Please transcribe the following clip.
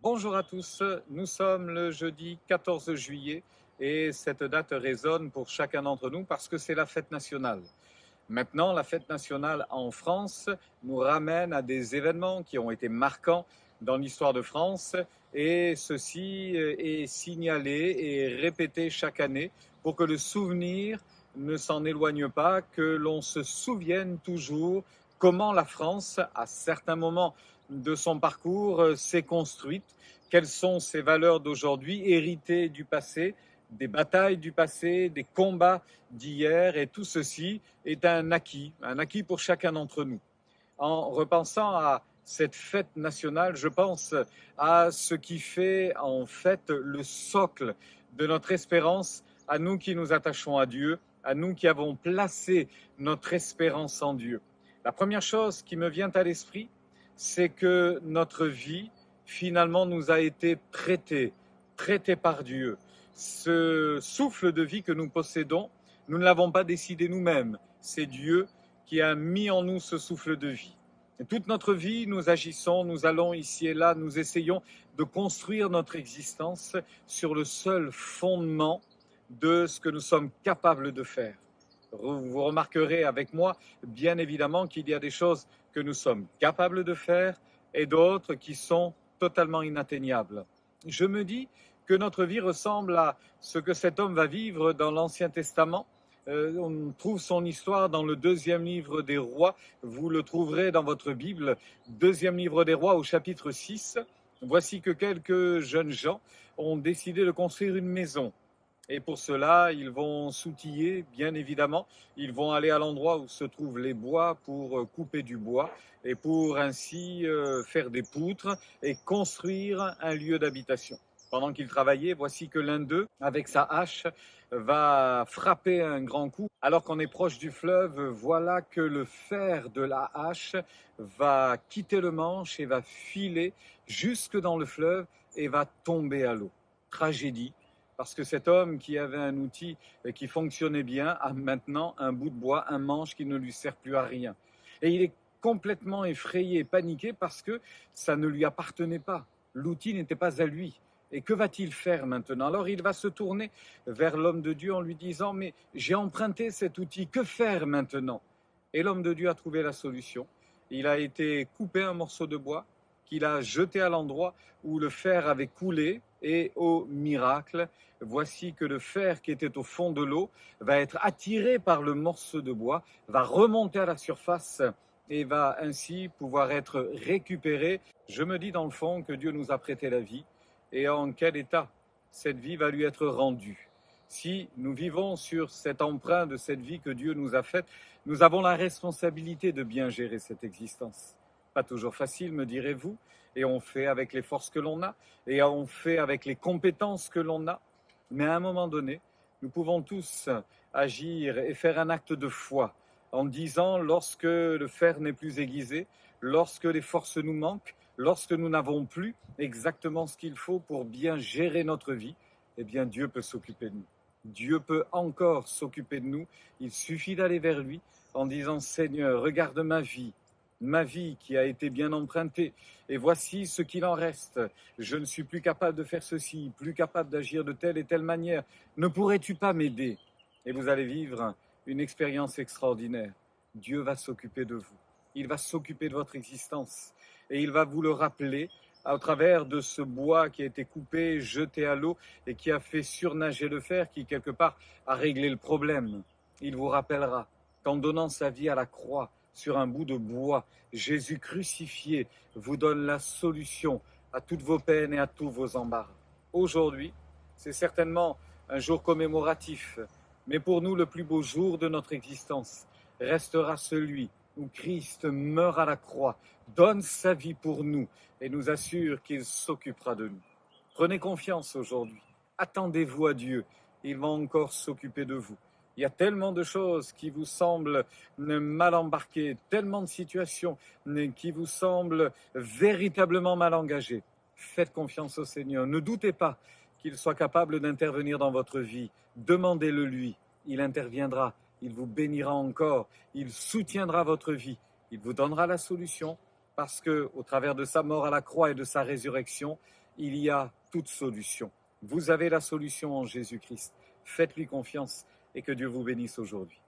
Bonjour à tous, nous sommes le jeudi 14 juillet et cette date résonne pour chacun d'entre nous parce que c'est la fête nationale. Maintenant, la fête nationale en France nous ramène à des événements qui ont été marquants dans l'histoire de France et ceci est signalé et répété chaque année pour que le souvenir ne s'en éloigne pas, que l'on se souvienne toujours comment la France, à certains moments de son parcours, s'est construite, quelles sont ses valeurs d'aujourd'hui, héritées du passé, des batailles du passé, des combats d'hier, et tout ceci est un acquis pour chacun d'entre nous. En repensant à cette fête nationale, je pense à ce qui fait en fait le socle de notre espérance, à nous qui nous attachons à Dieu, à nous qui avons placé notre espérance en Dieu. La première chose qui me vient à l'esprit, c'est que notre vie, finalement, nous a été prêtée par Dieu. Ce souffle de vie que nous possédons, nous ne l'avons pas décidé nous-mêmes. C'est Dieu qui a mis en nous ce souffle de vie. Et toute notre vie, nous agissons, nous allons ici et là, nous essayons de construire notre existence sur le seul fondement de ce que nous sommes capables de faire. Vous remarquerez avec moi, bien évidemment, qu'il y a des choses que nous sommes capables de faire et d'autres qui sont totalement inatteignables. Je me dis que notre vie ressemble à ce que cet homme va vivre dans l'Ancien Testament. On trouve son histoire dans le deuxième livre des rois. Vous le trouverez dans votre Bible, deuxième livre des rois au chapitre 6. Voici que quelques jeunes gens ont décidé de construire une maison. Et pour cela, ils vont s'outiller, bien évidemment. Ils vont aller à l'endroit où se trouvent les bois pour couper du bois et pour ainsi faire des poutres et construire un lieu d'habitation. Pendant qu'ils travaillaient, voici que l'un d'eux, avec sa hache, va frapper un grand coup. Alors qu'on est proche du fleuve, voilà que le fer de la hache va quitter le manche et va filer jusque dans le fleuve et va tomber à l'eau. Tragédie. Parce que cet homme qui avait un outil qui fonctionnait bien a maintenant un bout de bois, un manche qui ne lui sert plus à rien. Et il est complètement effrayé, paniqué parce que ça ne lui appartenait pas. L'outil n'était pas à lui. Et que va-t-il faire maintenant? Alors il va se tourner vers l'homme de Dieu en lui disant « Mais j'ai emprunté cet outil, que faire maintenant ?» Et l'homme de Dieu a trouvé la solution. Il a été coupé un morceau de bois qu'il a jeté à l'endroit où le fer avait coulé. Et au miracle, voici que le fer qui était au fond de l'eau va être attiré par le morceau de bois, va remonter à la surface et va ainsi pouvoir être récupéré. Je me dis dans le fond que Dieu nous a prêté la vie et en quel état cette vie va lui être rendue. Si nous vivons sur cet emprunt de cette vie que Dieu nous a faite, nous avons la responsabilité de bien gérer cette existence. Pas toujours facile, me direz-vous, et on fait avec les forces que l'on a, et on fait avec les compétences que l'on a. Mais à un moment donné, nous pouvons tous agir et faire un acte de foi en disant, lorsque le fer n'est plus aiguisé, lorsque les forces nous manquent, lorsque nous n'avons plus exactement ce qu'il faut pour bien gérer notre vie, eh bien Dieu peut s'occuper de nous. Dieu peut encore s'occuper de nous. Il suffit d'aller vers lui en disant, Seigneur, regarde ma vie qui a été bien empruntée, et voici ce qu'il en reste. Je ne suis plus capable de faire ceci, plus capable d'agir de telle et telle manière. Ne pourrais-tu pas m'aider? Et vous allez vivre une expérience extraordinaire. Dieu va s'occuper de vous. Il va s'occuper de votre existence. Et il va vous le rappeler au travers de ce bois qui a été coupé, jeté à l'eau et qui a fait surnager le fer, qui quelque part a réglé le problème. Il vous rappellera qu'en donnant sa vie à la croix, sur un bout de bois, Jésus crucifié vous donne la solution à toutes vos peines et à tous vos embarras. Aujourd'hui, c'est certainement un jour commémoratif, mais pour nous, le plus beau jour de notre existence restera celui où Christ meurt à la croix, donne sa vie pour nous et nous assure qu'il s'occupera de nous. Prenez confiance aujourd'hui. Attendez-vous à Dieu. Il va encore s'occuper de vous. Il y a tellement de choses qui vous semblent mal embarquées, tellement de situations qui vous semblent véritablement mal engagées. Faites confiance au Seigneur. Ne doutez pas qu'il soit capable d'intervenir dans votre vie. Demandez-le lui. Il interviendra. Il vous bénira encore. Il soutiendra votre vie. Il vous donnera la solution parce que, au travers de sa mort à la croix et de sa résurrection, il y a toute solution. Vous avez la solution en Jésus-Christ. Faites-lui confiance et que Dieu vous bénisse aujourd'hui.